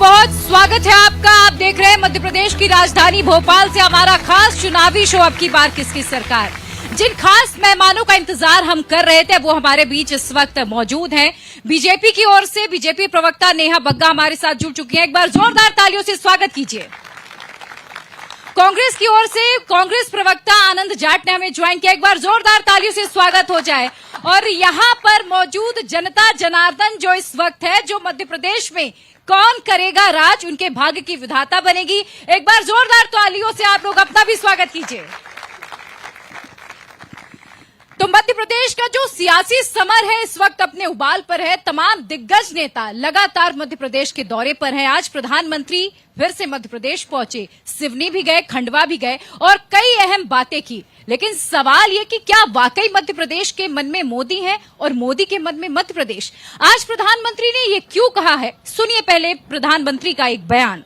बहुत स्वागत है आपका। आप देख रहे हैं मध्य प्रदेश की राजधानी भोपाल से हमारा खास चुनावी शो अब की बार किसकी सरकार। जिन खास मेहमानों का इंतजार हम कर रहे थे वो हमारे बीच इस वक्त मौजूद हैं। बीजेपी की ओर से बीजेपी प्रवक्ता नेहा बग्गा हमारे साथ जुड़ चुकी हैं। एक बार जोरदार तालियों से स्वागत कीजिए। कांग्रेस की ओर से कांग्रेस प्रवक्ता आनंद जाट ने हमें ज्वाइन किया। एक बार जोरदार तालियों से स्वागत हो जाए। और यहाँ पर मौजूद जनता जनार्दन जो इस वक्त है, जो मध्य प्रदेश में कौन करेगा राज, उनके भाग्य की विधाता बनेगी। एक बार जोरदार तालियों से आप लोग अपना भी स्वागत कीजिए। तो मध्य प्रदेश का जो सियासी समर है इस वक्त अपने उबाल पर है। तमाम दिग्गज नेता लगातार मध्य प्रदेश के दौरे पर हैं। आज प्रधानमंत्री फिर से मध्य प्रदेश पहुंचे, सिवनी भी गए, खंडवा भी गए और कई अहम बातें की। लेकिन सवाल ये कि क्या वाकई मध्य प्रदेश के मन में मोदी है और मोदी के मन में मध्य प्रदेश। आज प्रधानमंत्री ने ये क्यों कहा है, सुनिए पहले प्रधानमंत्री का एक बयान।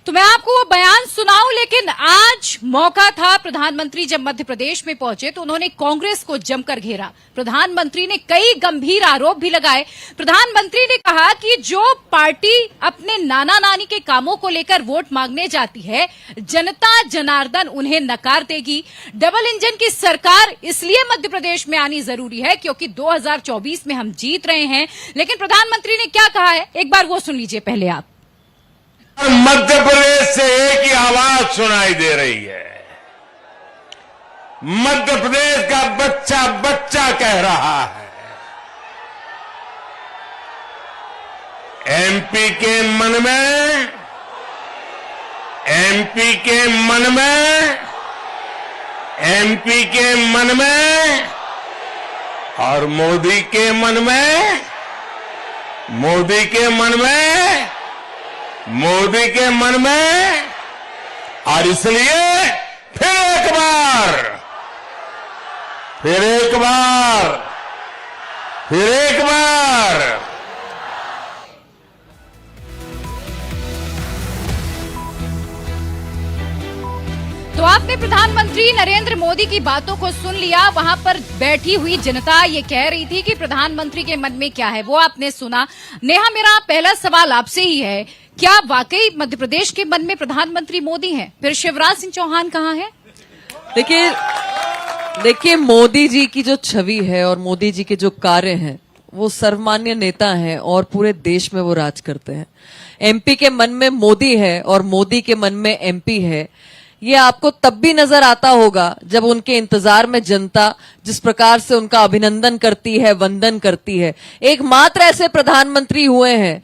तो मैं आपको वो बयान सुनाऊं, लेकिन आज मौका था, प्रधानमंत्री जब मध्य प्रदेश में पहुंचे तो उन्होंने कांग्रेस को जमकर घेरा। प्रधानमंत्री ने कई गंभीर आरोप भी लगाए। प्रधानमंत्री ने कहा कि जो पार्टी अपने नाना नानी के कामों को लेकर वोट मांगने जाती है, जनता जनार्दन उन्हें नकार देगी। डबल इंजन की सरकार इसलिए मध्य प्रदेश में आनी जरूरी है क्योंकि 2024 में हम जीत रहे हैं। लेकिन प्रधानमंत्री ने क्या कहा है, एक बार वो सुन लीजिए पहले आप। मध्य प्रदेश से एक ही आवाज सुनाई दे रही है। मध्य प्रदेश का बच्चा बच्चा कह रहा है, एमपी के मन में, एमपी के मन में, एमपी के मन में और मोदी के मन में, मोदी के मन में, मोदी के मन में। और इसलिए फिर एक बार, फिर एक बार, फिर एक बार तो आपने प्रधानमंत्री नरेंद्र मोदी की बातों को सुन लिया। वहां पर बैठी हुई जनता ये कह रही थी कि प्रधानमंत्री के मन में क्या है, वो आपने सुना। नेहा, मेरा पहला सवाल आपसे ही है, क्या वाकई मध्य प्रदेश के मन में प्रधानमंत्री मोदी हैं? फिर शिवराज सिंह चौहान कहाँ हैं? देखिए मोदी जी की जो छवि है और मोदी जी के जो कार्य हैं, वो सर्वमान्य नेता हैं और पूरे देश में वो राज करते हैं। एमपी के मन में मोदी है और मोदी के मन में एमपी है। ये आपको तब भी नजर आता होगा जब उनके इंतजार में जनता जिस प्रकार से उनका अभिनंदन करती है, वंदन करती है। एकमात्र ऐसे प्रधानमंत्री हुए हैं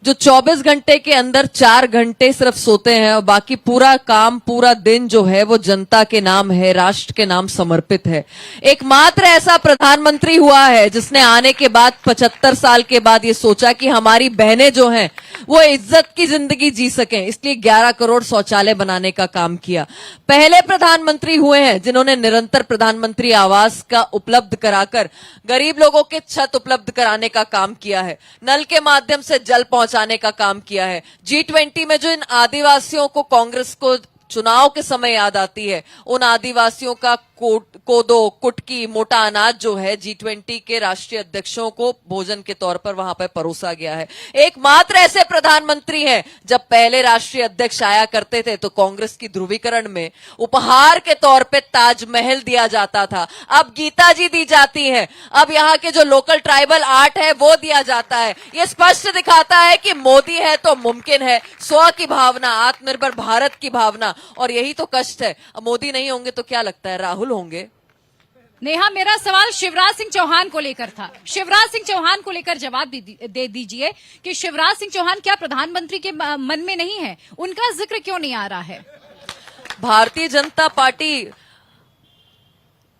जो 24 घंटे के अंदर 4 घंटे सिर्फ सोते हैं और बाकी पूरा काम, पूरा दिन जो है वो जनता के नाम है, राष्ट्र के नाम समर्पित है। एकमात्र ऐसा प्रधानमंत्री हुआ है जिसने आने के बाद 75 साल के बाद ये सोचा कि हमारी बहनें जो हैं वो इज्जत की जिंदगी जी सकें, इसलिए 11 करोड़ शौचालय बनाने का काम किया। पहले प्रधानमंत्री हुए हैं जिन्होंने निरंतर प्रधानमंत्री आवास का उपलब्ध कराकर गरीब लोगों के छत उपलब्ध कराने का काम किया है। नल के माध्यम से जल पहुंचाने का काम किया है। G20 में जो इन आदिवासियों को कांग्रेस को चुनाव के समय याद आती है, उन आदिवासियों का कोदो, कुटकी, मोटा अनाज जो है G20 के राष्ट्रीय अध्यक्षों को भोजन के तौर पर वहां पर परोसा गया है। एकमात्र ऐसे प्रधानमंत्री हैं, जब पहले राष्ट्रीय अध्यक्ष आया करते थे तो कांग्रेस की ध्रुवीकरण में उपहार के तौर पे ताजमहल दिया जाता था, अब गीता जी दी जाती है, अब यहाँ के जो लोकल ट्राइबल आर्ट है वो दिया जाता है। ये स्पष्ट दिखाता है कि मोदी है तो मुमकिन है, स्व की भावना, आत्मनिर्भर भारत की भावना। और यही तो कष्ट है। अब मोदी नहीं होंगे तो क्या लगता है राहुल होंगे? नेहा, मेरा सवाल शिवराज सिंह चौहान को लेकर था। शिवराज सिंह चौहान को लेकर जवाब दे दीजिए कि शिवराज सिंह चौहान क्या प्रधानमंत्री के मन में नहीं है? उनका जिक्र क्यों नहीं आ रहा है? भारतीय जनता पार्टी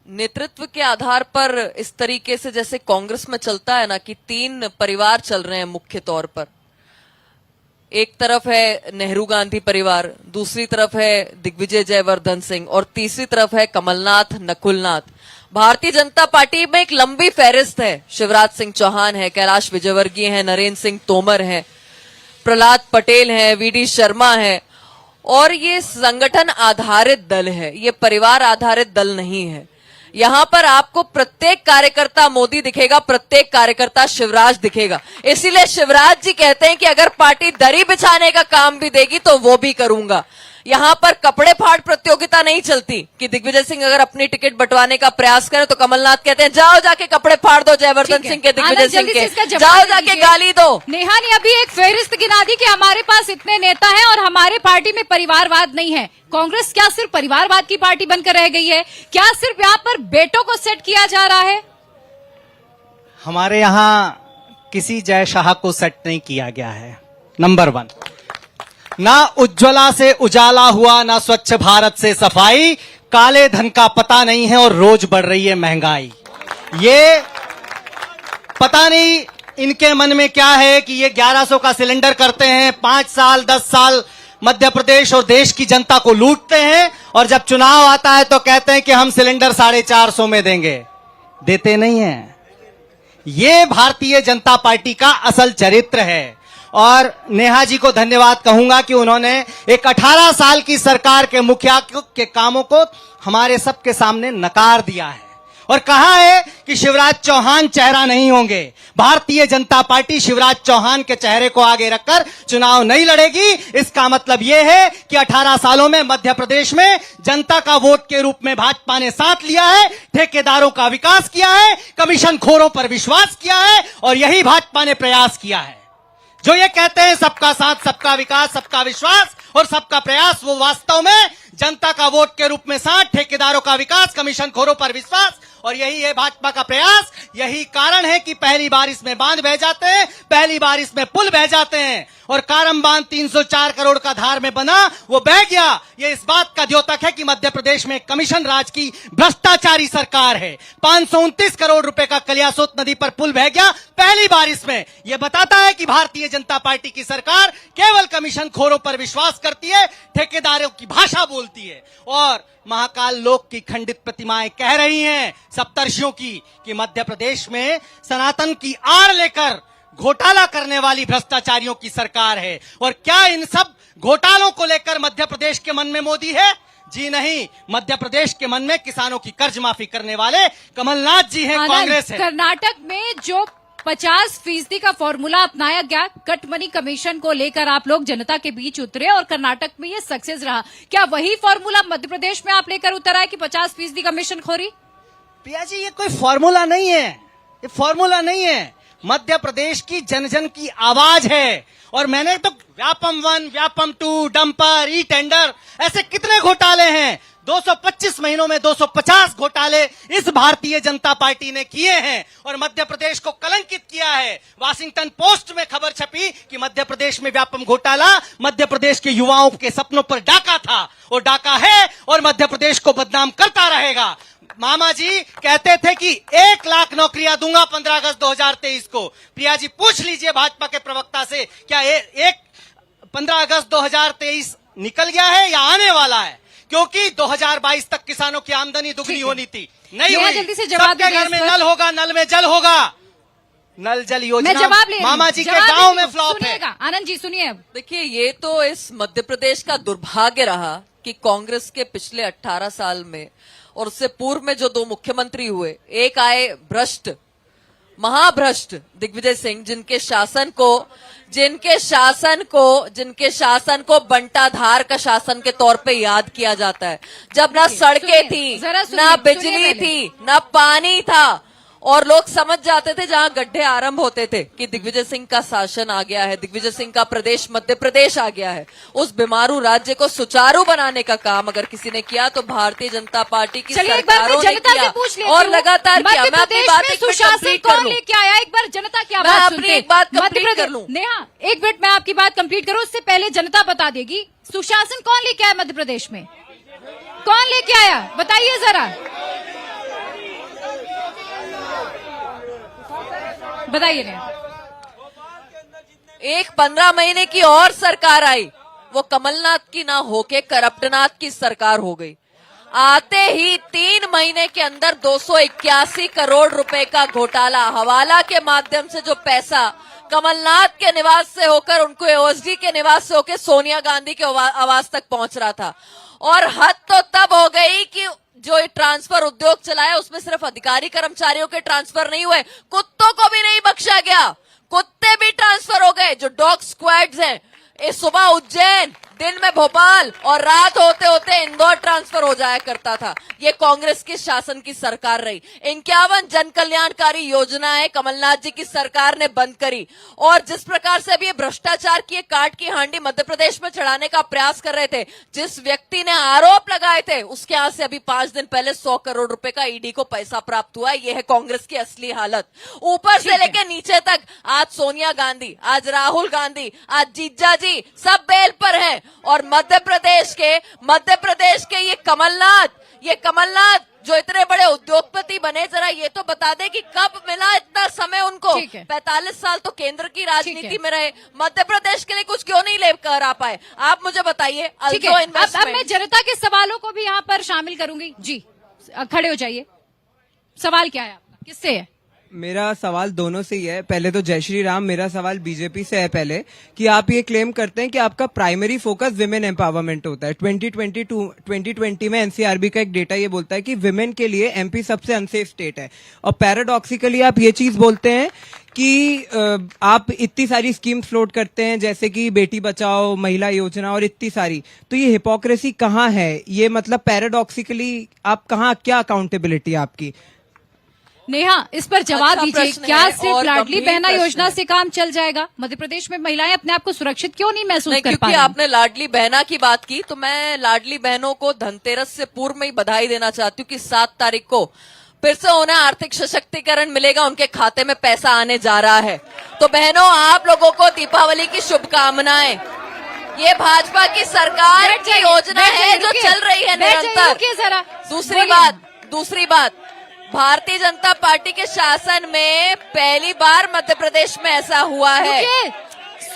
नेतृत्व के आधार पर इस तरीके से जैसे कांग्रेस में चलता है ना कि 3 परिवार चल रहे हैं मुख्य तौर पर। एक तरफ है नेहरू गांधी परिवार, दूसरी तरफ है दिग्विजय जयवर्धन सिंह और तीसरी तरफ है कमलनाथ, नकुलनाथ। भारतीय जनता पार्टी में एक लंबी फहरिस्त है। शिवराज सिंह चौहान है, कैलाश विजयवर्गीय है, नरेंद्र सिंह तोमर है, प्रहलाद पटेल है, वीडी शर्मा है और ये संगठन आधारित दल है, ये परिवार आधारित दल नहीं है। यहाँ पर आपको प्रत्येक कार्यकर्ता मोदी दिखेगा, प्रत्येक कार्यकर्ता शिवराज दिखेगा। इसीलिए शिवराज जी कहते हैं कि अगर पार्टी दरी बिछाने का काम भी देगी तो वो भी करूंगा। यहाँ पर कपड़े फाड़ प्रतियोगिता नहीं चलती कि दिग्विजय सिंह अगर अपनी टिकट बंटवाने का प्रयास करें तो कमलनाथ कहते हैं जाओ जाके कपड़े फाड़ दो जयवर्धन सिंह के, दिग्विजय सिंह के, जाओ जाके गाली दो। नेहा ने अभी एक फेहरिस्त गिना दी कि हमारे पास इतने नेता हैं और हमारे पार्टी में परिवारवाद नहीं है। कांग्रेस क्या सिर्फ परिवारवाद की पार्टी बनकर रह गई है? क्या सिर्फ यहाँ पर बेटों को सेट किया जा रहा है? हमारे यहाँ किसी जय शाह को सेट नहीं किया गया है। नंबर 1, ना उज्ज्वला से उजाला हुआ, ना स्वच्छ भारत से सफाई, काले धन का पता नहीं है और रोज बढ़ रही है महंगाई। ये पता नहीं इनके मन में क्या है कि ये 1100 का सिलेंडर करते हैं, 5 साल 10 साल मध्य प्रदेश और देश की जनता को लूटते हैं, और जब चुनाव आता है तो कहते हैं कि हम सिलेंडर 450 में देंगे। देते नहीं है। ये भारतीय जनता पार्टी का असल चरित्र है। और नेहा जी को धन्यवाद कहूंगा कि उन्होंने एक 18 साल की सरकार के मुखिया के कामों को हमारे सबके सामने नकार दिया है और कहा है कि शिवराज चौहान चेहरा नहीं होंगे। भारतीय जनता पार्टी शिवराज चौहान के चेहरे को आगे रखकर चुनाव नहीं लड़ेगी। इसका मतलब यह है कि 18 सालों में मध्य प्रदेश में जनता का वोट के रूप में भाजपा ने साथ लिया है, ठेकेदारों का विकास किया है, कमीशन खोरों पर विश्वास किया है, और यही भाजपा ने प्रयास किया है। जो ये कहते हैं सबका साथ, सबका विकास, सबका विश्वास और सबका प्रयास, वो वास्तव में जनता का वोट के रूप में साथ, ठेकेदारों का विकास, कमीशन खोरों पर विश्वास, और यही है भाजपा का प्रयास। यही कारण है कि पहली बारिश में बांध बह जाते हैं, पहली बारिश में पुल बह जाते हैं, और कारम बांध 304 करोड़ का धार में बना, वो बह गया। ये इस बात का द्योतक है कि मध्य प्रदेश में कमीशन राज की भ्रष्टाचारी सरकार है। 529 करोड़ रुपए का कलियासोत नदी पर पुल बह गया पहली बारिश में। यह बताता है कि भारतीय जनता पार्टी की सरकार केवल कमीशन खोरों पर विश्वास करती है, ठेकेदारों की भाषा बोलती है, और महाकाल लोक की खंडित प्रतिमाएं कह रही हैं सप्तर्षियों की कि मध्य प्रदेश में सनातन की आड़ लेकर घोटाला करने वाली भ्रष्टाचारियों की सरकार है। और क्या इन सब घोटालों को लेकर मध्य प्रदेश के मन में मोदी है? जी नहीं। मध्य प्रदेश के मन में किसानों की कर्ज माफी करने वाले कमलनाथ जी हैं, कांग्रेस है। कर्नाटक में जो 50% का फॉर्मूला अपनाया गया, कट मनी कमीशन को लेकर आप लोग जनता के बीच उतरे और कर्नाटक में ये सक्सेस रहा। क्या वही फॉर्मूला मध्य प्रदेश में आप लेकर उतर आए कि 50% कमीशन खोरी? प्रिया जी, ये कोई फॉर्मूला नहीं है, ये फॉर्मूला नहीं है। मध्य प्रदेश की जन जन की आवाज है। और मैंने तो Vyapam 1, Vyapam 2, dumper, e tender, ऐसे कितने घोटाले हैं। 225 महीनों में 250 घोटाले इस भारतीय जनता पार्टी ने किए हैं और मध्य प्रदेश को कलंकित किया है। वाशिंगटन पोस्ट में खबर छपी कि मध्य प्रदेश में व्यापम घोटाला मध्य प्रदेश के युवाओं के सपनों पर डाका था, और डाका है और मध्य प्रदेश को बदनाम करता रहेगा। मामा जी कहते थे कि 1 लाख नौकरियां दूंगा 15 अगस्त 2023 को। प्रिया जी, पूछ लीजिए भाजपा के प्रवक्ता से, क्या 15 अगस्त 2023 निकल गया है या आने वाला है? क्योंकि 2022 तक किसानों की आमदनी दुगनी होनी थी, नहीं हुई। जल्दी से जवाब सबके घर में नल होगा, नल में जल होगा। नल जल योजना जवाब ले मामा जी के गांव में फ्लॉप है। आनंद जी सुनिए। देखिए, ये तो इस मध्य प्रदेश का दुर्भाग्य रहा कि कांग्रेस के पिछले 18 साल में और उससे पूर्व में जो 2 मुख्यमंत्री हुए, एक आए भ्रष्ट, महाभ्रष्ट दिग्विजय सिंह, जिनके शासन को बंटाधार का शासन के तौर पे याद किया जाता है, जब ना सड़कें थी, ना बिजली थी, ना पानी था, और लोग समझ जाते थे जहां गड्ढे आरंभ होते थे कि दिग्विजय सिंह का शासन आ गया है, दिग्विजय सिंह का प्रदेश मध्य प्रदेश आ गया है। उस बीमारू राज्य को सुचारू बनाने का काम अगर किसी ने किया तो भारतीय जनता पार्टी की सरकारों ने किया और लगातार किया। मैं अपनी बात सुशासन कौन लेके आया? एक बार जनता की आवाज सुनते हैं। एक बात कंप्लीट कर लूं। नेहा, एक मिनट, मैं आपकी बात कंप्लीट करूं उससे पहले जनता बता देगी सुशासन कौन लेके आया मध्य प्रदेश में? कौन लेके आया बताइए जरा, बताइए ना। एक 15 महीने की और सरकार आई, वो कमलनाथ की ना होके करप्टनाथ की सरकार हो गई। आते ही 3 महीने के अंदर 281 करोड़ रुपए का घोटाला, हवाला के माध्यम से जो पैसा कमलनाथ के निवास से होकर उनको ओएसडी के निवास से होकर सोनिया गांधी के आवास तक पहुंच रहा था। और हद तो तब हो गई कि जो ये ट्रांसफर उद्योग चलाया उसमें सिर्फ अधिकारी कर्मचारियों के ट्रांसफर नहीं हुए, कुत्तों को भी नहीं बख्शा गया, कुत्ते भी ट्रांसफर हो गए। जो डॉग स्क्वाड्स हैं, इस सुबह उज्जैन, दिन में भोपाल और रात होते होते इंदौर ट्रांसफर हो जाया करता था। ये कांग्रेस की शासन की सरकार रही। 51 जन कल्याणकारी योजनाएं कमलनाथ जी की सरकार ने बंद करी। और जिस प्रकार से अभी ये भ्रष्टाचार की काट की हांडी मध्य प्रदेश में चढ़ाने का प्रयास कर रहे थे, जिस व्यक्ति ने आरोप लगाए थे उसके यहां से अभी 5 दिन पहले 100 करोड़ रुपए का ईडी को पैसा प्राप्त हुआ है। ये है कांग्रेस की असली हालत। ऊपर से लेकर नीचे तक आज सोनिया गांधी, आज राहुल गांधी, आज जीजा जी सब बेल पर हैं। और मध्य प्रदेश के ये कमलनाथ जो इतने बड़े उद्योगपति बने, जरा ये तो बता दे कि कब मिला इतना समय उनको। 45 साल तो केंद्र की राजनीति में रहे, मध्य प्रदेश के लिए कुछ क्यों नहीं लेकर आ पाए? आप मुझे बताइए। अब मैं जनता के सवालों को भी यहाँ पर शामिल करूंगी। जी खड़े हो जाइए। सवाल क्या है आपका, किससे है? मेरा सवाल दोनों से ही है। पहले तो जय श्री राम। मेरा सवाल बीजेपी से है पहले, कि आप ये क्लेम करते हैं कि आपका प्राइमरी फोकस विमेन एम्पावरमेंट होता है। 2020 में एनसीआरबी का एक डेटा ये बोलता है कि विमेन के लिए एमपी सबसे अनसेफ स्टेट है। और पैराडॉक्सिकली आप ये चीज बोलते हैं कि आप इतनी सारी स्कीम फ्लोट करते हैं, जैसे कि बेटी बचाओ, महिला योजना और इतनी सारी। तो ये हिपोक्रेसी कहाँ है? ये मतलब पैराडॉक्सिकली आप कहाँ, क्या अकाउंटेबिलिटी आपकी? नेहा, इस पर जवाब अच्छा दीजिए। प्रश्न क्या है सिर्फ और लाडली गंभीर बहना प्रश्न योजना है। से काम चल जाएगा? मध्य प्रदेश में महिलाएं अपने आप को सुरक्षित क्यों नहीं महसूस नहीं, कर पा क्योंकि रही? आपने लाडली बहना की बात की तो मैं लाडली बहनों को धनतेरस से पूर्व में ही बधाई देना चाहती हूँ कि 7 तारीख को फिर से उन्हें आर्थिक सशक्तिकरण मिलेगा, उनके खाते में पैसा आने जा रहा है। तो बहनों, आप लोगों को दीपावली की शुभकामनाएं। ये भाजपा की सरकार की योजना है जो चल रही है निरंतर। दूसरी बात, भारतीय जनता पार्टी के शासन में पहली बार मध्य प्रदेश में ऐसा हुआ है।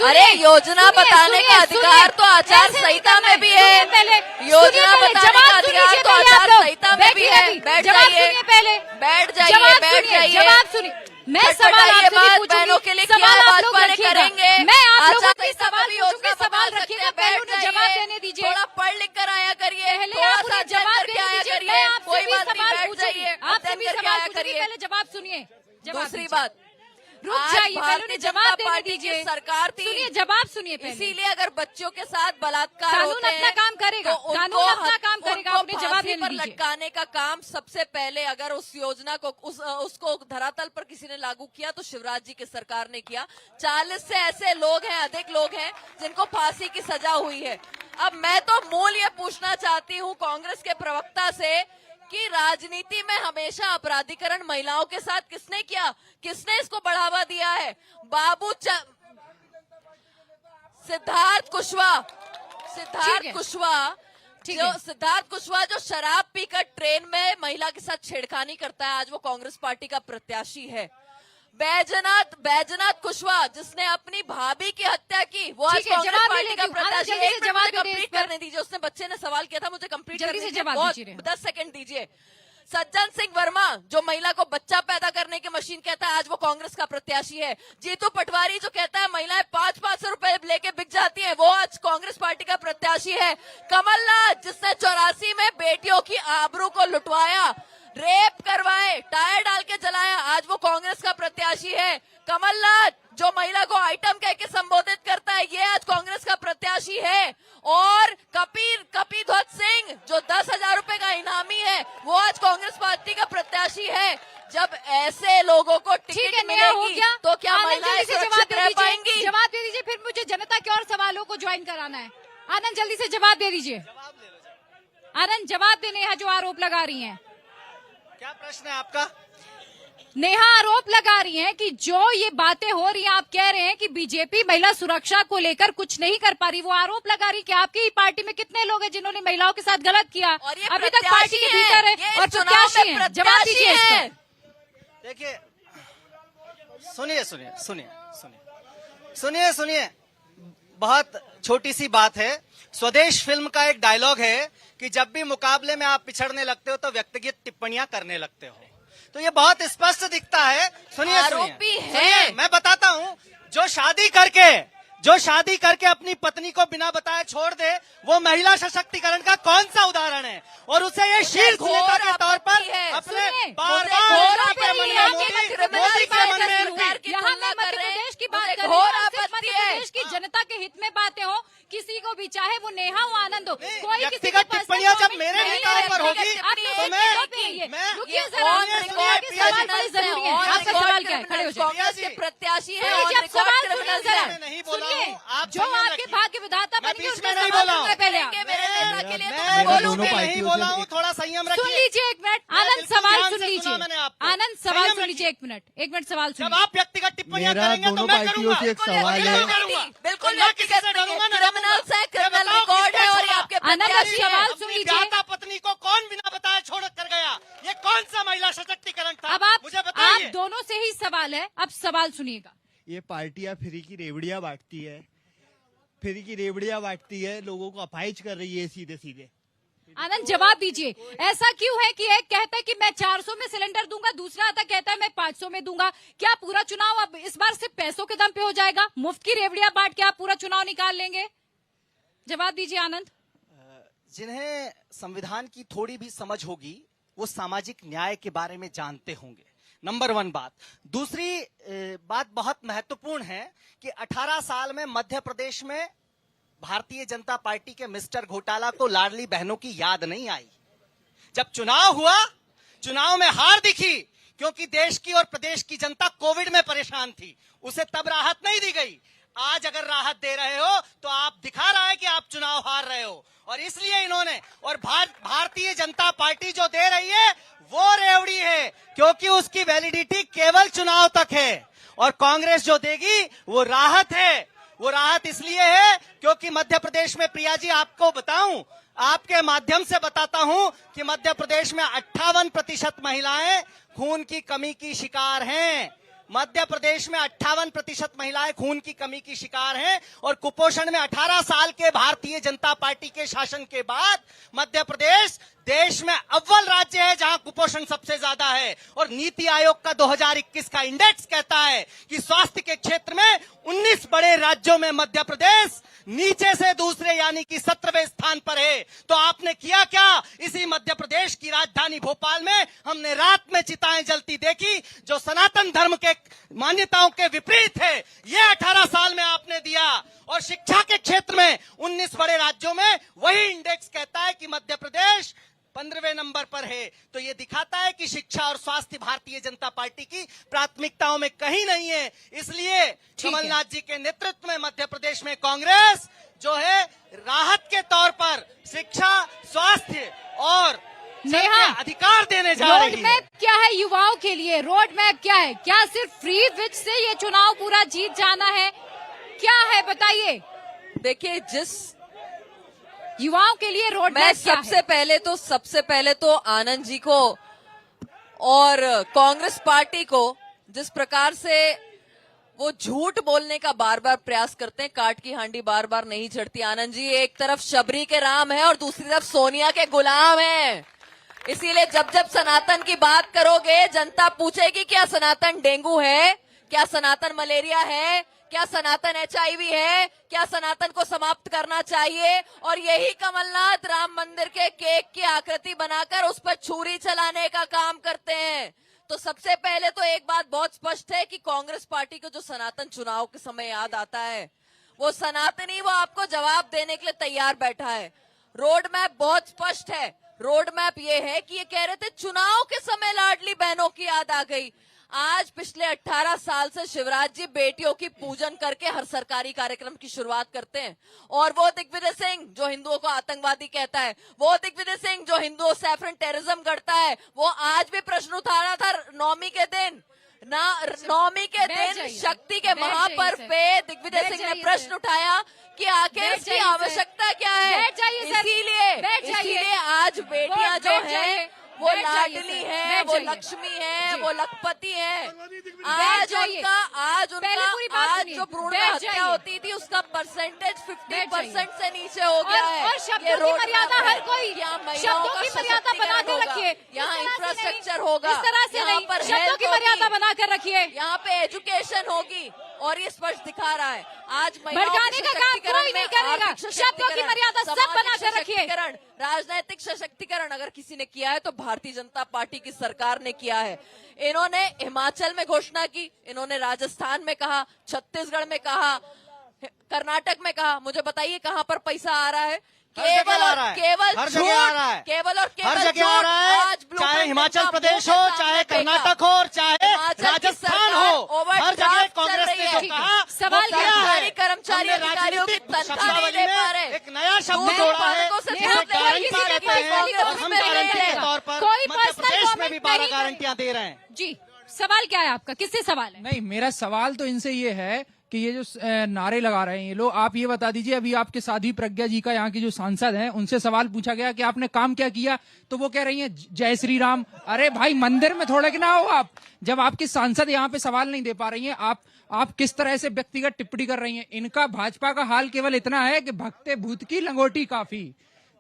अरे योजना बताने का अधिकार तो आचार संहिता में भी है। योजना बताने का अधिकार तो आचार संहिता में भी है। बैठ जाइए। जवाब सुनिए। मैं सवाल आपसे भी पूछूंगी। बहनों के लिए क्या सवाल आप लोग भाजपा ने रखिएगा। करेंगे? मैं आप लोगों आचार की संहिता सवाल में योजना पूछूंगी, सवाल रखिएगा। पहले उन्हें जवाब देने दीजिए। थोड़ा पढ़ लिख कर आया करिए, पहले थोड़ा आप सा उन्हें जवाब करके देने आया दीजिए। करिए। मैं आपसे कोई भी बात नहीं, सवाल बैठ पूछूंगी। जाइए, आपसे अध्ययन भी करके सवाल आया पूछूंगी। करिए। पहले जवाब सुनिए। दूसरी बात, रुक आज जाइए, पहले भारतीय उन्हें जनता जवाब देने पार्टी की दीजिए। सरकार थी। सुनिए, जवाब सुनिए पहले। इसीलिए अगर बच्चों के साथ बलात्कार कानून होते हैं, अपना काम करेगा। तो उनको कानून अपना काम करेगा। उनको अपने जवाब फांसी देने पर दीजिए। लटकाने का काम सबसे पहले अगर उस योजना को उसको धरातल पर किसी ने लागू किया तो शिवराज जी की सरकार ने किया। 40 से ऐसे लोग हैं, अधिक लोग हैं जिनको फांसी की सजा हुई है। अब मैं तो मूल ये पूछना चाहती हूँ कांग्रेस के प्रवक्ता से कि राजनीति में हमेशा अपराधीकरण महिलाओं के साथ किसने किया? किसने इसको बढ़ावा दिया है? सिद्धार्थ कुशवाहा जो शराब पीकर ट्रेन में महिला के साथ छेड़खानी करता है, आज वो कांग्रेस पार्टी का प्रत्याशी है। बैजनाथ कुशवाहा जिसने अपनी भाभी की हत्या की, वो आज कांग्रेस पार्टी का प्रत्याशी है। कंप्लीट करने दीजिए। उसने बच्चे ने सवाल किया था, मुझे कंप्लीट करने दीजिए। 10 सेकंड दीजिए। सज्जन सिंह वर्मा जो महिला को बच्चा पैदा करने की मशीन कहता है, आज वो कांग्रेस का प्रत्याशी है। जीतू पटवारी जो कहता है महिलाएं 500 रुपए लेके बिक जाती हैं, वो आज कांग्रेस पार्टी का प्रत्याशी है। कमलनाथ जिसने 84 में बेटियों की आबरू को लुटवाया, रेप करवाए, टायर डाल के जलाया, आज वो कांग्रेस का प्रत्याशी है। कमलनाथ जो महिला को आइटम कह के संबोधित करता है, ये आज कांग्रेस का प्रत्याशी है। और कपिध्वज सिंह जो 10,000 रुपए का इनामी है, वो आज कांग्रेस पार्टी का प्रत्याशी है। जब ऐसे लोगों को टिकट मिलेगी तो क्या महिलाएं सुरक्षित रह पाएंगी? जवाब दे दीजिए, फिर मुझे जनता के और सवालों को ज्वाइन कराना है। आनंद जल्दी से जवाब दे दीजिए। आनंद जवाब देने हैं जो आरोप लगा रही हैं। क्या प्रश्न है आपका? नेहा आरोप लगा रही हैं कि जो ये बातें हो रही हैं, आप कह रहे हैं कि बीजेपी महिला सुरक्षा को लेकर कुछ नहीं कर पा रही। वो आरोप लगा रही कि आपकी पार्टी में कितने लोग हैं जिन्होंने महिलाओं के साथ गलत किया, अभी तक पार्टी के भीतर है और प्रत्याशी हैं। जवाब दीजिए इस पर। देखिए, सुनिए, बहुत छोटी सी बात है। स्वदेश फिल्म का एक डायलॉग है कि जब भी मुकाबले में आप पिछड़ने लगते हो तो व्यक्तिगत टिप्पणियां करने लगते हो। तो ये बहुत स्पष्ट दिखता है। सुनिए, मैं बताता हूँ, जो शादी करके अपनी पत्नी को बिना बताए छोड़ दे, वो महिला सशक्तिकरण का कौन सा उदाहरण है? और उसे ये शीर्ष नेता के तौर पर अपने बार बार के मन में मोदी के मन में यहाँ मैं मध्य प्रदेश की बात कर रही हूँ, सिर्फ मध्य प्रदेश की जनता के हित में बातें हो, किसी को भी, चाहे वो नेहा हो, आनंद हो, कोई किसी व्यक्तिगत टिप्पणियां जब मेरे नेताओं पर होगी तो मैं रुकिए जरा, आपके सवाल बड़े जरूरी है। आपका सवाल क्या है? खड़े हो जाइए। कांग्रेस के प्रत्याशी है सुनिए, और जब सवाल रिकॉर्ड सुनिए क्रिमिनल जरा, है। नहीं बोला सुनिए, हूं, आप जो संयम आपके रखिए। भाग्य विधाता मैं बनेंगे बीच उसका में नहीं सवाल बोला सुनना है पहले आप। मेरे नेता के लिए तो मैं बोलूं दोनों मैं नहीं बोला हूँ, थोड़ा संयम सुन रखिए। लीजिए एक मिनट, मैं आनंद बिल्कुल सवाल ध्यान सुन से लीजिए, सुना मैंने आपको। आनंद सवाल संयम सुन लीजिए, रखिए। एक मिनट सवाल जब सुनिए। आप व्यक्तिगत टिप्पणियां मेरा करेंगे तो दोनों मैं पार्टियों करूंगा। से एक सवाल है। बिल्कुल मैं किसी से डरूंगा ना, क्रिमिनल्स है, क्रिमिनल बताओ रिकॉर्ड है किसने और ये छोड़ा? आपके आनंद प्रत्याशी है। सवाल सुन अपनी लीजिए। ब्याहता पत्नी को कौन बिना बताए छोड़ कर गया? ये कौन सा महिला सशक्तिकरण था? अब मुझे आप बताइए। दोनों से ही सवाल है, अब सवाल सुनिएगा। ये पार्टियां फ्री की रेवड़ियां बांटती है, फ्री की रेवड़ियां बांटती है, लोगों को अपाहिज कर रही है सीधे सीधे। आनंद जवाब दीजिए, ऐसा क्यों है कि एक कहता है कि मैं 400 में सिलेंडर दूंगा, दूसरा आता कहता है मैं 500 में दूंगा? क्या पूरा चुनाव अब इस बार सिर्फ पैसों के दम पे हो जाएगा? मुफ्त की रेवड़ियां बांट के आप पूरा चुनाव निकाल लेंगे? जवाब दीजिए आनंद। जिन्हें संविधान की थोड़ी भी समझ होगी वो सामाजिक न्याय के बारे में जानते होंगे। नंबर 1 बात। दूसरी बात बहुत महत्वपूर्ण है कि 18 साल में मध्य प्रदेश में भारतीय जनता पार्टी के मिस्टर घोटाला को लाडली बहनों की याद नहीं आई। जब चुनाव हुआ, चुनाव में हार दिखी क्योंकि देश की और प्रदेश की जनता कोविड में परेशान थी, उसे तब राहत नहीं दी गई। आज अगर राहत दे रहे हो तो आप दिखा रहा है कि आप चुनाव हार रहे हो, और इसलिए इन्होंने, और भारतीय जनता पार्टी जो दे रही है वो रेवड़ी है क्योंकि उसकी वैलिडिटी केवल चुनाव तक है, और कांग्रेस जो देगी वो राहत है। वो राहत इसलिए है क्योंकि मध्य प्रदेश में, प्रिया जी आपको बताऊं, आपके माध्यम से बताता हूं कि मध्य प्रदेश में 58% महिलाएं खून की कमी की शिकार हैं। मध्य प्रदेश में 58% महिलाएं खून की कमी की शिकार हैं, और कुपोषण में 18 साल के भारतीय जनता पार्टी के शासन के बाद मध्य प्रदेश देश में अव्वल राज्य है जहां कुपोषण सबसे ज्यादा है। और नीति आयोग का 2021 का इंडेक्स कहता है कि स्वास्थ्य के क्षेत्र में 19 बड़े राज्यों में मध्य प्रदेश नीचे से दूसरे यानी कि 17वें स्थान पर है। तो आपने किया क्या? इसी मध्य प्रदेश की राजधानी भोपाल में हमने रात में चिताएं जलती देखी जो सनातन धर्म के मान्यताओं के विपरीत है। ये 18 साल में आपने दिया। और शिक्षा के क्षेत्र में 19 बड़े राज्यों में वही इंडेक्स कहता है कि मध्य प्रदेश 15वें नंबर पर है। तो ये दिखाता है कि शिक्षा और स्वास्थ्य भारतीय जनता पार्टी की प्राथमिकताओं में कहीं नहीं है। इसलिए कमलनाथ जी के नेतृत्व में मध्य प्रदेश में कांग्रेस जो है राहत के तौर पर शिक्षा, स्वास्थ्य और नेहा, अधिकार देने जा रोड रही है। मैप क्या है युवाओं के लिए? रोड मैप क्या है? क्या सिर्फ फ्री विच से ये चुनाव पूरा जीत जाना है? क्या है बताइए। देखिए, जिस युवाओं के लिए रोड मैं मैप क्या है? सबसे पहले तो आनंद जी को और कांग्रेस पार्टी को जिस प्रकार से वो झूठ बोलने का बार बार प्रयास करते हैं, काट की हांडी बार बार नहीं चढ़ती। आनंद जी एक तरफ शबरी के राम है और दूसरी तरफ सोनिया के गुलाम है। इसीलिए जब जब सनातन की बात करोगे जनता पूछेगी क्या सनातन डेंगू है, क्या सनातन मलेरिया है, क्या सनातन HIV है, क्या सनातन को समाप्त करना चाहिए। और यही कमलनाथ राम मंदिर के केक की आकृति बनाकर उस पर छुरी चलाने का काम करते हैं। तो सबसे पहले तो एक बात बहुत स्पष्ट है कि कांग्रेस पार्टी को जो सनातन चुनाव के समय याद आता है, वो सनातनी वो आपको जवाब देने के लिए तैयार बैठा है। रोड मैप बहुत स्पष्ट है। रोड मैप ये है कि ये कह रहे थे चुनाव के समय लाडली बहनों की याद आ गई। आज पिछले 18 साल से शिवराज जी बेटियों की पूजन करके हर सरकारी कार्यक्रम की शुरुआत करते हैं। और वो दिग्विजय सिंह जो हिंदुओं को आतंकवादी कहता है, वो दिग्विजय सिंह जो हिंदुओं सैफरन टेररिज्म करता है, वो आज भी प्रश्न उठा रहा था नवमी के दिन। नवमी के दिन शक्ति के महापर्व पे दिग्विजय सिंह ने प्रश्न उठाया कि आखिर इसकी आवश्यकता क्या है। इसीलिए आज बेटियां जो हैं वो लाडली है, वो लक्ष्मी है, वो लखपति है। आज जो भ्रूण बैठ हत्या जाइए। होती थी उसका परसेंटेज 50% से नीचे हो और- गया है। और शब्दों ये की रोड मर्यादा मैप है। हर कोई यहाँ महिलाओं शब्दों का की मर्यादा बना सशक्तिकरण के होगा। रखिए। यहाँ इस तरह से इंफ्रास्ट्रक्चर नहीं, होगा। इस तरह से यहाँ नहीं, पर शब्दों हेल्थ की मर्यादा होगी। बना कर रखिए। यहाँ पे एजुकेशन होगी और ये स्पष्ट दिखा रहा है आज महिलाओं भड़काने के का काम सशक्तिकरण कोई नहीं में करेगा। आर्थिक शब्दों की सशक्तिकरण, मर्यादा सब सामाजिक बना कर रखिए। सशक्तिकरण, राजनैतिक सशक्तिकरण अगर किसी ने किया है तो भारतीय जनता पार्टी की सरकार ने किया है। इन्होंने हिमाचल में घोषणा की, इन्होंने राजस्थान में कहा, छत्तीसगढ़ में कहा, कर्नाटक में कहा। मुझे बताइए कहाँ पर पैसा आ रहा है? हर जगह केवल आ और रहा है। केवल हर जगह आ रहा है। झूठ, केवल और केवल हर जगह आ झूठ। रहा है, आज ब्लूप्रिंट चाहे हिमाचल इनका प्रदेश मुंह हो, के चाहे सामने कर्नाटक फेंका। हो, और चाहे हिमाचल की राजस्थान सरकार हो, ओवरड्राफ्ट हर जगह चल कांग्रेस रही ने है। जो कहा सवाल वो क्या किया है? सरकारी कर्मचारी हमने अधिकारियों की राजनीतिक तनख्वाह नहीं शब्दावली दे में पा रहे। एक नया शब्द दूसरे जोड़ा है बालकों से जिसे छूट दे रहे गारंटी हैं। कहते हैं कांग्रेस और हम में गारंटी नहीं के है। तौर पर कोई मध्य पर्सनल प्रदेश में भी कमेंट 12 नहीं गारंटियां दे रहे हैं। जी, सवाल क्या है आपका? किससे सवाल है? नहीं, मेरा सवाल तो इनसे ये है कि ये जो नारे लगा रहे हैं ये लोग, आप ये बता दीजिए। अभी आपके साध्वी प्रज्ञा जी का, यहाँ की जो सांसद हैं, उनसे सवाल पूछा गया कि आपने काम क्या किया, तो वो कह रही हैं जय श्री राम। अरे भाई, मंदिर में थोड़े कि ना हो आप, जब आपकी सांसद यहाँ पे सवाल नहीं दे पा रही हैं, आप किस तरह से व्यक्तिगत टिप्पणी कर रही हैं। इनका भाजपा का हाल केवल इतना है कि भगते भूत की लंगोटी काफी।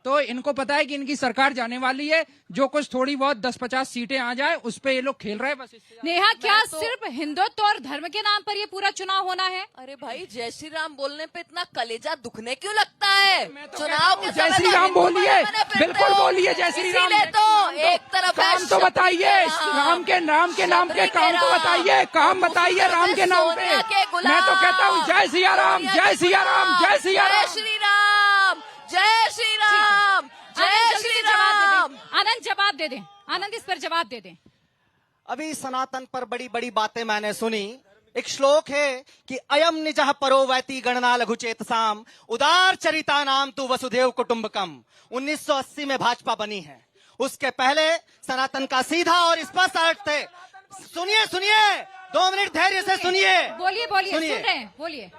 तो इनको पता है कि इनकी सरकार जाने वाली है, जो कुछ थोड़ी बहुत 10-50 सीटें आ जाए उस पे ये लोग खेल रहे हैं बस। नेहा, क्या सिर्फ हिंदुत्व और धर्म के नाम पर ये पूरा चुनाव होना है? अरे भाई, जय श्री राम बोलने पे इतना कलेजा दुखने क्यों लगता है? चुनाव के जय समय श्री तो राम हिंदू बोलिए, भाई बने फिरते बिल्कुल हो। बोलिए जय श्री राम। इसीलिए तो एक तरफ है काम तो बताइए, राम के नाम के काम तो बताइए, काम बताइए राम के नाम पे। मैं तो कहता हूँ जय सिया राम, जय सिया राम, जय सिया जय राम। श्री राम, जय श्री राम, जय आनंद, जल्दी श्री से जवाब दे राम। दें। आनंद जवाब दे दें, आनंद इस पर जवाब दे दें। अभी सनातन पर बड़ी बड़ी बातें मैंने सुनी। एक श्लोक है कि अयम निजः परो वैति गणना लघुचेत साम उदार चरिता नाम तु वसुदेव कुटुंबकम। 1980 में भाजपा बनी है, उसके पहले सनातन का सीधा और स्पष्ट अर्थ थे। सुनिए सुनिए, 2 मिनट धैर्य से सुनिए। बोलिए बोलिए, सुन सुनिए। रहे हैं, बोलिए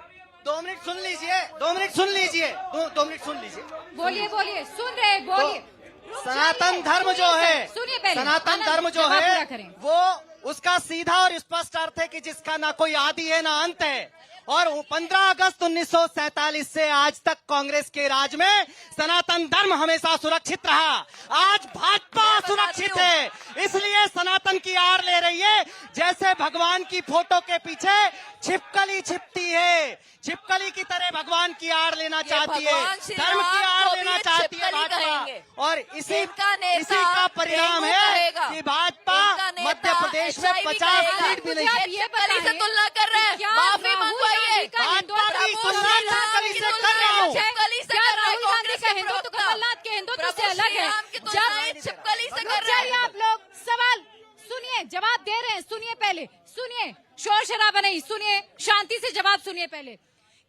2 मिनट सुन लीजिए, 2 मिनट सुन लीजिए, 2 मिनट सुन लीजिए। बोलिए बोलिए, सुन रहे हैं, बोलिए। तो सनातन धर्म जो है, सुनिए पहले, सनातन आनंद, धर्म जो जवाब है पूरा करें। वो उसका सीधा और स्पष्ट अर्थ है कि जिसका ना कोई आदि है ना अंत है। और 15 अगस्त 1947 से आज तक कांग्रेस के राज में सनातन धर्म हमेशा सुरक्षित रहा। आज भाजपा सुरक्षित है, इसलिए सनातन की आड़ ले रही है। जैसे भगवान की फोटो के पीछे छिपकली छिपती है, छिपकली की तरह भगवान की आड़ लेना चाहती है, भगवान श्री धर्म की राम आड़ को लेना भी चाहती है छिपकली भाजपा। कहेंगे। और इसी इनका नेता इसी का परिणाम डेंगू है कहेगा। कि भाजपा इनका नेता मध्य प्रदेश में HIV 50 कहेगा। सीट भी नहीं। मुझे आप ये छिपकली से बताइए तुलना कर रहे हैं, क्या माफी राहुल मंगवाइए। गांधी का हिंदुत्व भाजपा की प्रभु तुलना श्री राम छिपकली की से तुलना कर रहा हूं। है? छिपकली से क्या कर रहे हैं राहुल गांधी कांग्रेस का के हिंदुत्व प्रवक्ता। कमलनाथ के हिंदुत्व प्रभु से अलग श्री है? राम की तुलना ये छिपकली से कर रहे चाहिए हैं। आप लोग सवाल सुनिए, जवाब दे रहे हैं, सुनिए पहले, सुनिए, शोर शराबा नहीं, सुनिए, शांति से जवाब सुनिए पहले।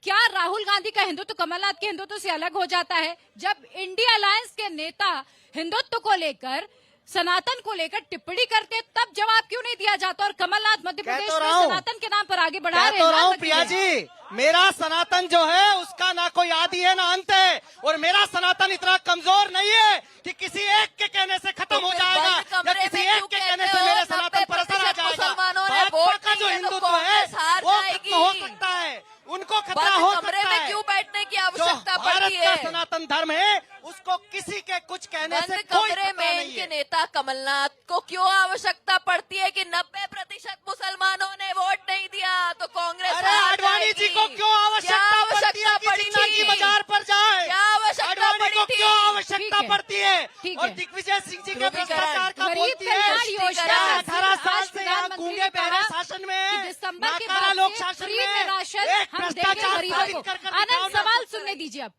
क्या राहुल गांधी का हिंदुत्व कमलनाथ के हिंदुत्व से अलग हो जाता है? जब इंडिया अलायंस के नेता हिंदुत्व को लेकर, सनातन को लेकर टिप्पणी करते, तब जवाब क्यों नहीं दिया जाता? और कमलनाथ मध्य कह प्रदेश तो में रहा हूं। सनातन के नाम पर आगे बढ़ा कह रहे तो हैं। रहा हूं नाम प्रिया मत लीजिए। जी, मेरा सनातन जो है उसका ना कोई आदि है ना अंत है। और मेरा सनातन इतना कमजोर नहीं है कि किसी एक के कहने से खत्म हो फिर जाएगा, बंद या कमरे किसी में एक क्यों के कहते कहने से हो? मेरे सनातन पर असर आ 90% जाएगा। मुसलमानों ने भाजपा वोट का जो नहीं दिया तो हिंदुत्व है कांग्रेस हार वो जाएगी। खत्म हो सकता है, उनको खतरा बंद हो कमरे सकता में है। क्यों बैठने की जो आवश्यकता भारत पड़ती का है? सनातन धर्म है उसको किसी के कुछ कहने बंद से कोई कमरे खतरा में नहीं इनके है। नेता कमलनाथ को क्यों आवश्यकता पड़ती है कि 90% मुसलमानों ने वोट नहीं दिया तो कांग्रेस अरे हार आडवाणी जी जाएगी? को क्यों क्या आवश्यकता पड़ती है कि पड़ी जीना की थी? बाजार पर जाए? क्या आवश्यकता आडवाणी को पड़ी थी? क्यों आवश्यकता ठीक है, पड़ती है? ठीक और है। दिग्विजय सिंह जी के ध्रुवीकरण, भ्रष्टाचार का गरीब बोलती है। कल्याण योजना आज 18 साल आज से यहाँ प्रधानमंत्री गूंगे ने बहरे कहा शासन कि में, दिसंबर के नाकारा बाद लोक से शासन फ्री में राशन एक हम देंगे भ्रष्टाचार गरीबों साबित को। कर दिखाओ आनंद, ना। सवाल सुनने दीजिए। अब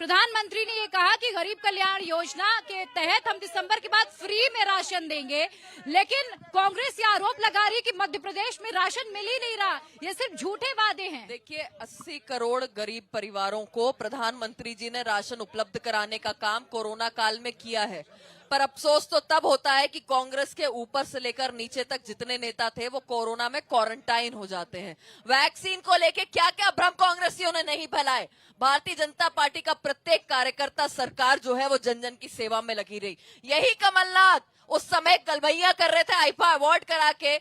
प्रधानमंत्री ने ये कहा कि गरीब कल्याण योजना के तहत हम दिसंबर के बाद फ्री में राशन देंगे, लेकिन कांग्रेस ये आरोप लगा रही है कि मध्य प्रदेश में राशन मिल ही नहीं रहा। ये सिर्फ झूठे वादे हैं। देखिए, 80 करोड़ गरीब परिवारों को प्रधानमंत्री जी ने राशन उपलब्ध कराने का काम कोरोना काल में किया है। पर अफसोस तो तब होता है कि कांग्रेस के ऊपर से लेकर नीचे तक जितने नेता थे वो कोरोना में क्वारंटाइन हो जाते हैं। वैक्सीन को लेके क्या क्या भ्रम कांग्रेसियों ने नहीं फैलाए। भारतीय जनता पार्टी का प्रत्येक कार्यकर्ता, सरकार जो है वो जन जन की सेवा में लगी रही। यही कमलनाथ उस समय कलबैया कर रहे थे आईफा अवार्ड करा के,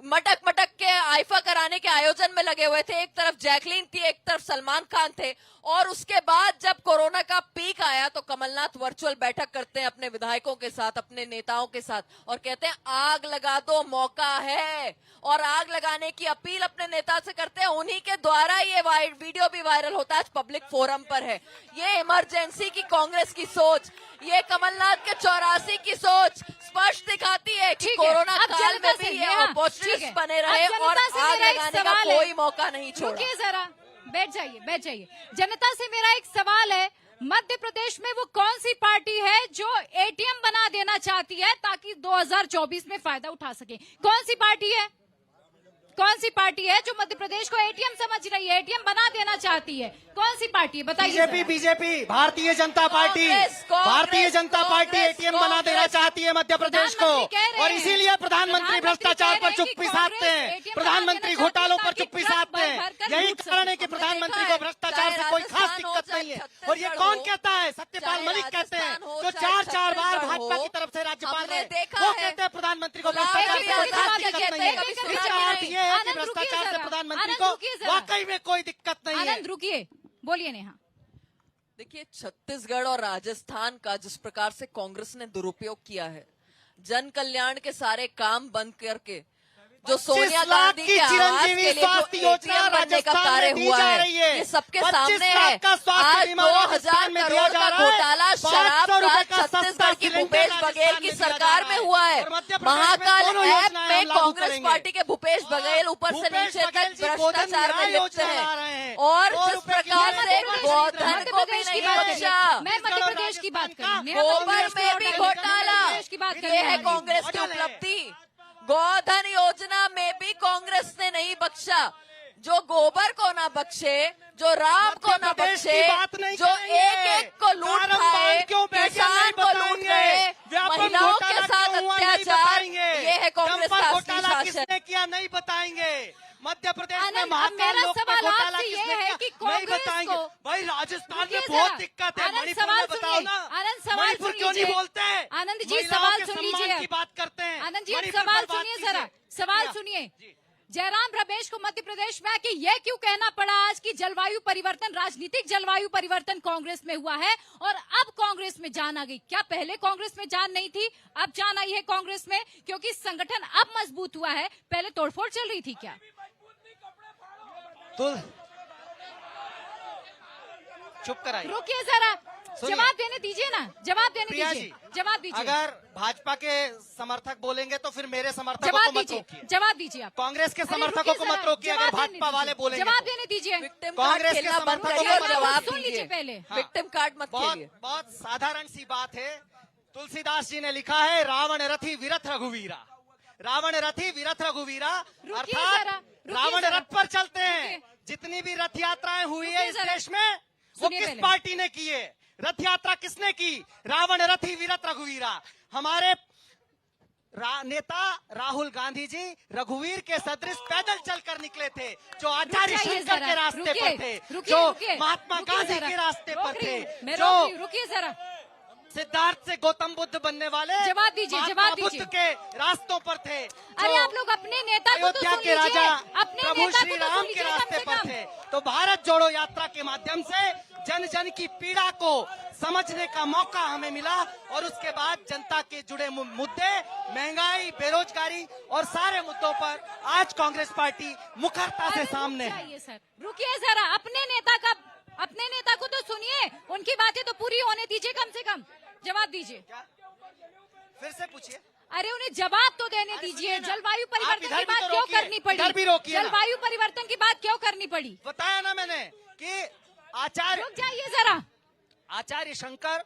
मटक मटक के आईफा कराने के आयोजन में लगे हुए थे। एक तरफ जैकलीन थी, एक तरफ सलमान खान थे। और उसके बाद जब कोरोना का पीक आया तो कमलनाथ वर्चुअल बैठक करते हैं अपने विधायकों के साथ, अपने नेताओं के साथ, और कहते हैं आग लगा दो, मौका है। और आग लगाने की अपील अपने नेता से करते हैं। उन्हीं के द्वारा ये वीडियो भी वायरल होता है, आज पब्लिक फोरम पर है। ये इमरजेंसी की कांग्रेस की सोच, ये कमलनाथ के 84 की सोच स्पष्ट दिखाती है कि ठीक है, कोरोना अब काल जनता में से भी ये नेहा, अपॉर्चुनिस्ट ठीक है। बने अब रहे जनता और से आग मेरा एक लगाने का सवाल है। कोई मौका नहीं छोड़ा। रुकिए जरा, बैठ जाइए, बैठ जाइए। जनता से मेरा एक सवाल है, मध्य प्रदेश में वो कौन सी पार्टी है जो एटीएम बना देना चाहती है ताकि 2024 में फायदा उठा सके? कौन सी पार्टी है? कौन सी पार्टी है जो मध्य प्रदेश को एटीएम समझ रही है, एटीएम बना देना चाहती है? कौन सी पार्टी है, बताइए बीजेपी जरा। BJP Bharatiya Janata party Congress, Bharatiya Janata party Congress, ATM बना देना कांग्रेस। चाहती है मध्य प्रदेश को, प्रधानमंत्री कह रहे और हैं, इसीलिए प्रधानमंत्री भ्रष्टाचार कह पर रहे हैं चुप्पी कि साधते कांग्रेस हैं, ATM प्रधानमंत्री बना देना घोटालों पर चाहती है चुप्पी ताकि साधते ट्रक हैं। भर-भर कर यही लूट कारण है कि सके। प्रधानमंत्री देखा को है, भ्रष्टाचार से चाहे कोई खास राजस्थान हो, दिक्कत चाहे नहीं है। छत्तीसगढ़ और ये कौन हो, कहता है? सत्यपाल चाहे मलिक कहते हैं, राजस्थान हो, जो चाहे 4 बार छत्तीसगढ़ भाजपा हो, की तरफ से राज्यपाल हमने रहे। देखा वो है। कहते हैं प्रधानमंत्री को गुलाब भ्रष्टाचार नबी से कोई खास आजाद दिक्कत कहते नहीं हैं, है। कभी सुना इसका अर्थ नहीं। ये है कि आनंद, रुकिए भ्रष्टाचार से जरा, प्रधानमंत्री आनंद, को रुकिए जरा। वाकई में कोई दिक्कत नहीं है। आनंद रुकिए, बोलिए नेहा। देखिए, छत्तीसगढ़ और राजस्थान का जिस प्रकार से कांग्रेस ने दुरुपयोग किया है, जन कल्याण के सारे काम बंद करके जो सोनिया 25 लाख गांधी की के आवास चिरंजीवी के लिए स्वास्थ्य जो योजना ATM बनने का राजस्थान कार्य में दी हुआ जा है, रही है। ये सबके 25 सामने लाख है। का स्वास्थ्य आज बीमा 2000 राजस्थान में दिया करोड़ जा का रहा है। घोटाला 500 शराब रुपए का का सस्ता छत्तीसगढ़ की सिलेंडर भूपेश राजस्थान बघेल में की दिया जा सरकार रहा में है। हुआ है। और मध्य प्रदेश में महाकाल दोनों ऐप योजनाएं में हम लागू कांग्रेस करेंगे। पार्टी के भूपेश बघेल ऊपर से भूपेश नीचे बघेल तक जी गोधन भ्रष्टाचार में न्याय लिप्त योजना ला रहे है। हैं। और 100 जिस रुपए की प्रकार न्याय से योजना गोधन मध्य को भी प्रदेश की नहीं बात करें। बख्शा, मैं मध्य प्रदेश की बात करूं। नेहा, गोबर मध्य प्रदेश में भी की घोटाला, प्रदेश की बात ये करें। है कांग्रेस की उपलब्धि। गोधन योजना में भी कांग्रेस ने नहीं बख्शा। जो गोबर को ना बख्शे, जो राम को ना मध्य प्रदेश की बख्शे, बात नहीं जो करेंगे। एक एक को लूट कारम खाए, बांध क्यों बैठे किसान नहीं को लूट बताएंगे। गए, व्यापक महिलाओं के घोटाला साथ क्यों हुआ नहीं अत्याचार, बताएंगे। ये है कांग्रेस डंपर का असली घोटाला शासन। किसने किया नहीं बताएंगे। मध्य प्रदेश में आनंद, अब महाकाल मेरा लोक पे सवाल घोटाला आपसे ये किसने है किया कि नहीं कांग्रेस बताएंगे। को- भाई राजस्थान में रुकिए बहुत जरा। दिक्कत है। आनंद, मणिपुर सवाल में बताओ सुनिए। ना। आनंद, सवाल मणिपुर सुन क्यों नहीं लीजिए। बोलते हैं? आनंद जी, महिलाओं सवाल के सुन सम्मान लीजिए। की बात करते हैं। आनंद जी, अब मणिपुर सवाल पर बात सुनिए कीजिए। जरा, सवाल जी। सुनिए। जयराम रमेश को मध्य प्रदेश में आके यह क्यों कहना पड़ा आज की जलवायु परिवर्तन, राजनीतिक जलवायु परिवर्तन कांग्रेस में हुआ है और अब कांग्रेस में जान आ गई? क्या पहले कांग्रेस में जान नहीं थी, अब जान आई है कांग्रेस में क्योंकि संगठन अब मजबूत हुआ है? पहले तोड़फोड़ चल रही थी क्या? चुप कराइए। रुकिए जरा, सुनिए। जवाब देने दीजिए ना, जवाब देने प्रिया दीजिए, जी, जवाब दीजिए, अगर भाजपा के समर्थक बोलेंगे तो फिर मेरे समर्थकों जवाब को मत दीजिए, रोकिए। जवाब दीजिए आप। कांग्रेस के अरे समर्थकों रुकिए को जरा, मत रोकिए। अगर जवाब देने भाजपा वाले दीजिए, बोलेंगे जवाब तो। देने दीजिए। विक्टिम कांग्रेस कार्ड के खेलना बंद समर्थकों करिए को और मत जवाब सुन लीजिए दीजिए। पहले। हाँ। विक्टिम कार्ड मत बहुत खेलिए। बहुत साधारण सी बात है। तुलसीदास जी ने लिखा है, रावण रथी विरथ रघुवीरा। रावण रथी विरथ रघुवीरा, रुकिए अर्थात जरा, रुकिए रावण जरा। रथ पर चलते हैं। रुकिए। जितनी भी रथ यात्राएं हुई रुकिए है इस जरा। देश में, वो सुनिए किस पहले। पार्टी ने की है? रथ यात्रा किसने की? रावण रथी विरथ रघुवीरा। हमारे नेता राहुल गांधी जी रघुवीर के सदृश पैदल चलकर निकले थे, जो आचार्य रुक जाइए शंकर जरा, के रास्ते रुकिए, पर थे, रुकिए, जो रुकिए, महात्मा रुकिए गांधी जरा। के रास्ते रोक पर रही थे, हूँ, मैं जो रोक रही हूँ, रुकिए जरा। सिद्धार्थ से गौतम बुद्ध बनने वाले जवाब दीजिए, महात्मा जवाब दीजिए। बुद्ध के रास्तों पर थे, अरे जो आप लोग अपने नेता को तो अयोध्या सुन के राजा लीजिए, अपने प्रभु नेता श्री को तो राम सुन के लीजिए रास्ते कम पर से थे। कम। तो भारत जोड़ो यात्रा के माध्यम से जन जन की पीड़ा को समझने का मौका हमें मिला और उसके बाद जनता के जुड़े मुद्दे, महंगाई, बेरोजगारी और सारे मुद्दों पर आज कांग्रेस पार्टी मुखरता से अरे सामने रुक है। जाइए सर, रुकिए जरा, अपने नेता को तो सुनिए, उनकी बातें तो पूरी होने दीजिए कम से कम। जवाब दीजिए। फिर से पूछिए। अरे उन्हें जवाब तो देने अरे दीजिए। सुनिए ना, जलवायु आप परिवर्तन इधर की भी बात तो क्यों रोकिए, करनी पड़ी? इधर भी रोकिए ना। जलवायु परिवर्तन की बात क्यों करनी पड़ी? बताया ना मैंने कि रुक जाइए जरा। आचार्य शंकर,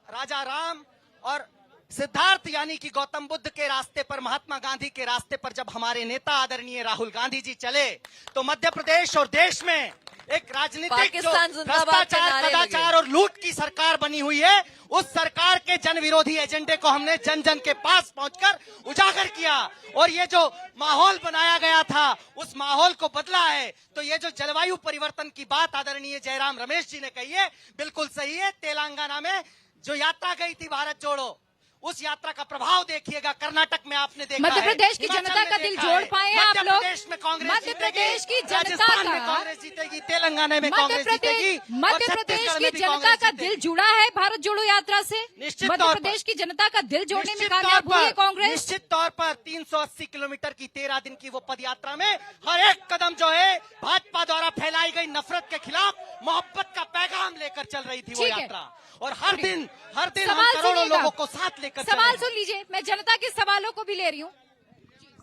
राजा राम और सिद्धार्थ यानी कि गौतम बुद्ध के रास्ते पर, महात्मा गांधी के रास्ते पर जब हमारे नेता आदरणीय राहुल गांधी जी चले तो मध्य प्रदेश और देश में एक राजनीतिक जो पाकिस्तान जिंदाबाद के भ्रष्टाचार, नारे कदाचार लगे। और लूट की सरकार बनी हुई है, उस सरकार के जन विरोधी एजेंडे को हमने जन जन के पास पहुंचकर उजागर किया और ये जो माहौल बनाया गया था उस माहौल को बदला है। तो ये जो जलवायु परिवर्तन की बात आदरणीय जयराम रमेश जी ने कही है, बिल्कुल सही है। तेलंगाना में जो यात्रा गई थी भारत जोड़ो, उस यात्रा का प्रभाव देखिएगा। कर्नाटक में आपने देखा मध्य है, प्रदेश की हिमाचल जनता में का दिल देखा जोड़ है, पाए हैं आप मध्य लोग? प्रदेश में कांग्रेस मध्य प्रदेश की जनता राजस्थान में का कांग्रेस जीतेगी, तेलंगाना में कांग्रेस जीतेगी, और मध्य प्रदेश छत्तीसगढ़ की में भी जनता कांग्रेस का जीतेगी। दिल जुड़ा है भारत जोड़ो यात्रा से। निश्चित मध्य तौर पर। प्रदेश की जनता का दिल जोड़ने में निश्चित कामयाब तौर हुई है पर, कांग्रेस। निश्चित तौर पर 380 किलोमीटर की 13 दिन की वो पद यात्रा में हर एक कदम जो है भाजपा द्वारा फैलाई गई नफरत के खिलाफ मोहब्बत का पैगाम लेकर चल रही थी वो ठीक है। यात्रा। और हर दिन हम सवाल करोड़ों सुनिएगा। लोगों को साथ लेकर चल सवाल रहे हैं। सुन लीजिए, मैं जनता के सवालों को भी ले रही हूँ।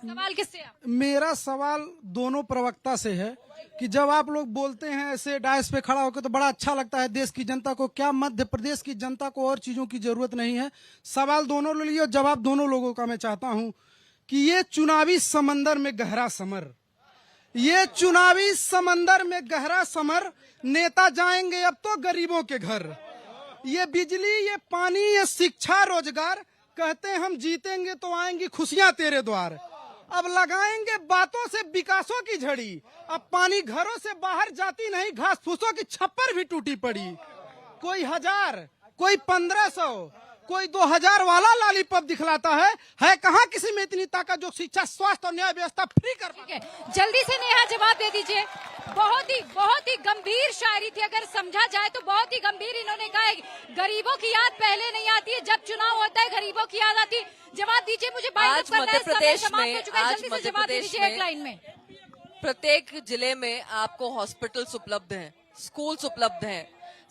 सवाल किससे आप? मेरा सवाल दोनों प्रवक्ता से है कि जब आप लोग बोलते हैं ऐसे डायस पे खड़ा होकर तो बड़ा अच्छा लगता है देश की जनता को। क्या मध्य प्रदेश की जनता को और चीजों की जरूरत नहीं है? सवाल दोनों ले लिए और जवाब दोनों लोगों का मैं चाहता हूं कि ये चुनावी समंदर में गहरा समर, ये चुनावी समंदर में गहरा समर, नेता जाएंगे अब तो गरीबों के घर। ये बिजली, ये पानी, ये शिक्षा, रोजगार, कहते हैं हम जीतेंगे तो आएंगी खुशियां तेरे द्वार। अब लगाएंगे बातों से विकासों की झड़ी, अब पानी घरों से बाहर जाती नहीं, घास फूसों की छप्पर भी टूटी पड़ी। कोई 1000, कोई 1500, कोई 2000 वाला लॉलीपॉप दिखलाता है कहाँ किसी में इतनी ताकत जो शिक्षा, स्वास्थ्य और न्याय व्यवस्था फ्री कर ठीक है, जल्दी से नेहा जवाब दे दीजिए। बहुत ही गंभीर शायरी थी, अगर समझा जाए तो बहुत ही गंभीर। इन्होंने कहा है गरीबों की याद पहले नहीं आती है, जब चुनाव होता है गरीबों की याद आती है। जवाब दीजिए, मुझे आज मध्य प्रदेश में एक लाइन में। प्रत्येक जिले में आपको हॉस्पिटल्स उपलब्ध हैं, स्कूल्स उपलब्ध हैं,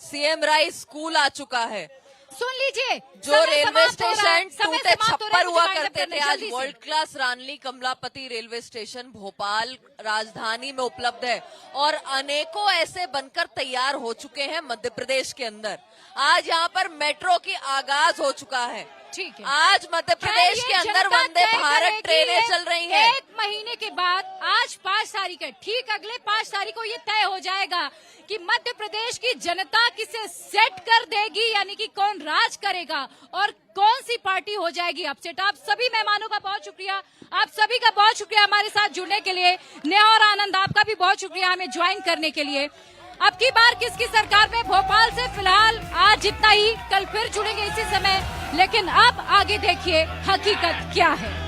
सीएम राइस स्कूल आ चुका है। सुन लीजिए, जो समय रेलवे समाप्त हो रहा है, स्टेशन समय टूटे समाप्त हो रहा है, छप्पर हुआ मुझे वाइंड अप करते करना थे, है, आज जल्दी से। World class Rani Kamlapati railway station Bhopal राजधानी में उपलब्ध है और अनेकों ऐसे बनकर तैयार हो चुके हैं मध्य प्रदेश के अंदर। आज यहाँ पर मेट्रो की आगाज हो चुका है। ठीक है, आज मध्य प्रदेश के अंदर वंदे भारत ट्रेनें चल रही हैं। 1 महीने के बाद आज 5 तारीख है, ठीक अगले 5 तारीख को ये तय हो जाएगा कि मध्य प्रदेश की जनता किसे सेट कर देगी, यानी कि कौन राज करेगा और कौन सी पार्टी हो जाएगी अपसेट। आप सभी मेहमानों का बहुत शुक्रिया, आप सभी का बहुत शुक्रिया हमारे साथ जुड़ने के लिए। नेहा और आनंद, आपका भी बहुत शुक्रिया हमें ज्वाइन करने के लिए। अब की बार किसकी सरकार में भोपाल से फिलहाल आज इतना ही, कल फिर जुड़ेंगे इसी समय, लेकिन अब आगे देखिए हकीकत क्या है।